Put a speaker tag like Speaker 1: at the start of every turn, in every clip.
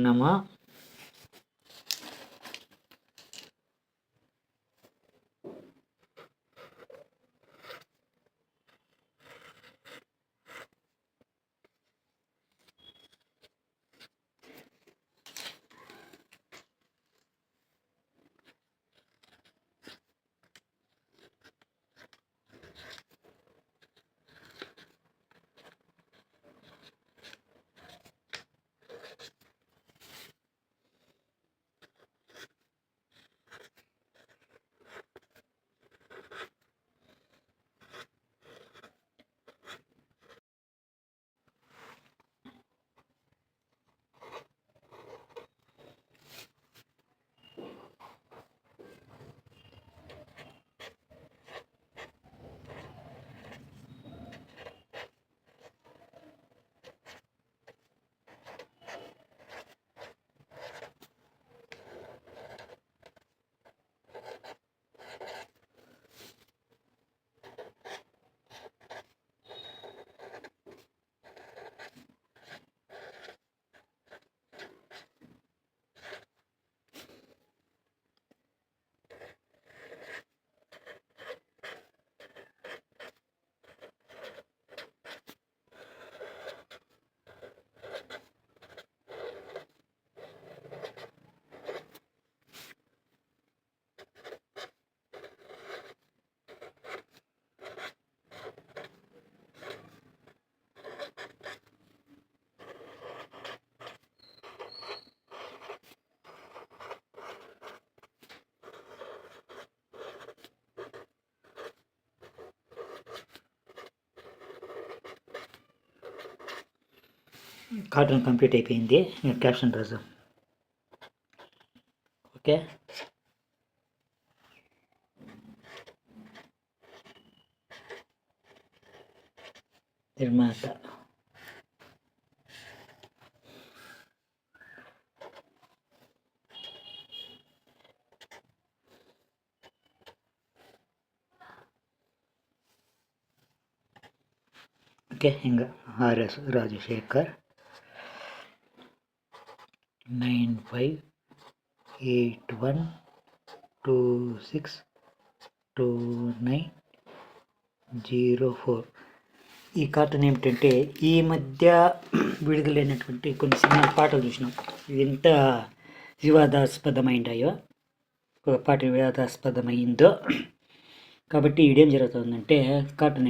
Speaker 1: నమో cartoon complete అయిపోయింది. నేను caption రాజు. Okay, నిర్మాత ఓకే, ఇంకా ఆర్ఎస్ రాజశేఖర్ 9581262904. ఈ కార్టూన్ ఏమిటంటే ఈ మధ్య విడుదలైనటువంటి కొన్ని సినిమా పాటలు చూసినాం. ఇది ఎంత వివాదాస్పదమైందో కాబట్టి ఇదేం జరుగుతుందంటే కార్టూన్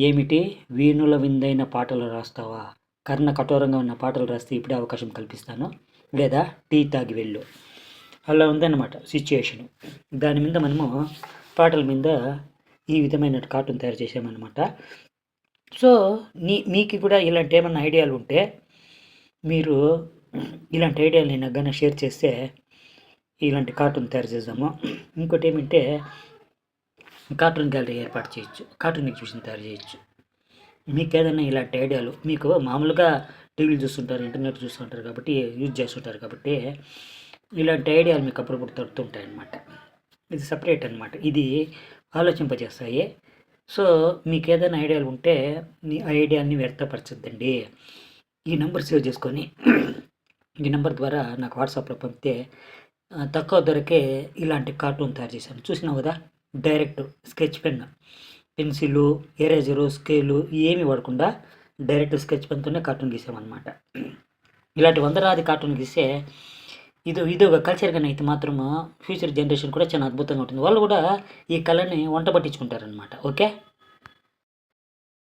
Speaker 1: ఏమిటి వీణుల విందైన పాటలు రాస్తావా, కర్ణ కఠోరంగా ఉన్న పాటలు రాస్తే ఇప్పుడే అవకాశం కల్పిస్తాను, లేదా టీ తాగి వెళ్ళు, అలా ఉందన్నమాట సిచ్యుయేషను. దాని మీద మనము పాటల మీద ఈ విధమైన కార్టూన్ తయారు చేసామన్నమాట. సో మీకు కూడా ఇలాంటి ఏమన్నా ఐడియాలు ఉంటే మీరు ఇలాంటి ఐడియాలు నేను కానీ షేర్ చేస్తే ఇలాంటి కార్టూన్ తయారు చేద్దాము. ఇంకోటి ఏమంటే కార్టూన్ గ్యాలరీ ఏర్పాటు చేయొచ్చు, కార్టూన్ ఎగ్జిబిషన్ తయారు చేయొచ్చు. మీకు ఏదైనా ఇలాంటి ఐడియాలు, మీకు మామూలుగా టీవీలు చూస్తుంటారు, ఇంటర్నెట్ చూస్తుంటారు కాబట్టి యూజ్ చేస్తుంటారు కాబట్టి ఇలాంటి ఐడియాలు మీకు అప్పుడప్పుడు తడుతుంటాయి అన్నమాట. ఇది సపరేట్ అనమాట, ఇది ఆలోచింపజేస్తాయి. సో మీకు ఏదైనా ఐడియాలు ఉంటే మీ ఐడియాని వ్యక్తపరచద్దండి. ఈ నెంబర్ సేవ్ చేసుకొని ఈ నెంబర్ ద్వారా నాకు వాట్సాప్లో పంపితే తక్కువ ధరకే ఇలాంటి కార్టూన్ తయారు చేశాను. చూసినావు కదా, direct sketch pencil, eraser, scale ఏమి వాడకుండా డైరెక్ట్ స్కెచ్ పెన్తోనే కార్టూన్ గీసామన్నమాట. ఇలాంటి 100 కార్టూన్ గీస్తే ఇది ఒక కల్చర్గానే అయితే మాత్రము ఫ్యూచర్ జనరేషన్ కూడా చాలా అద్భుతంగా ఉంటుంది. వాళ్ళు కూడా ఈ కళని వంట పట్టించుకుంటారనమాట. ఓకే.